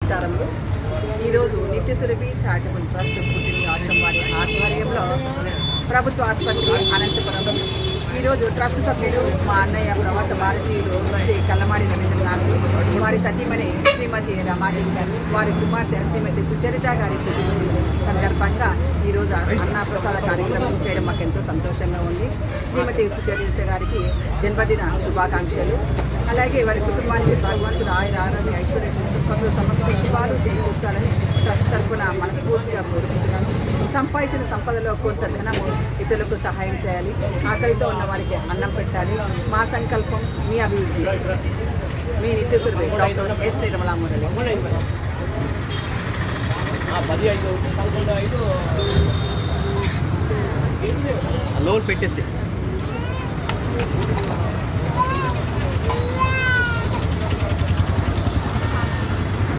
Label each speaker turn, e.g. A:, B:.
A: నమస్కారములు. ఈరోజు నిత్య సురభి చారిటబుల్ ట్రస్ట్ పుట్టిన ఆశ్రమం వారి ఆధ్వర్యంలో ప్రభుత్వ ఆసుపత్రి అనంతపురం ఈరోజు ట్రస్ట్ సభ్యులు మా అన్నయ్య ప్రవాస భారతీయులు శ్రీ కల్లమాడి రవీంద్రనాథ్, వారి సతీమణి శ్రీమతి రమాదేవి గారు, వారి కుమార్తె శ్రీమతి సుచరిత గారి పుట్టినరోజు సందర్భంగా ఈరోజు అన్నప్రసాద కార్యక్రమం చేయడం మాకు ఎంతో సంతోషంగా ఉంది. శ్రీమతి సుచరిత గారికి జన్మదిన శుభాకాంక్షలు. అలాగే వారి కుటుంబానికి భగవంతుడు ఆయుర ఆరోగ్య ఐశ్వర్య సుఖంలో సమస్త శుభాలు చేకూర్చాలని ట్రస్ట్ తరఫున మనస్ఫూర్తిగా కోరుకుంటున్నాను. సంపాదించిన సంపదలో కొంత ధనము ఇతరులకు సహాయం చేయాలి, ఆకలితో ఉన్న వారికి అన్నం పెట్టాలి. మా సంకల్పం మీ అభివృద్ధి. మీ నిత్య Surabhi doctor yes Nirmala Murali.
B: Loan పెట్టేసి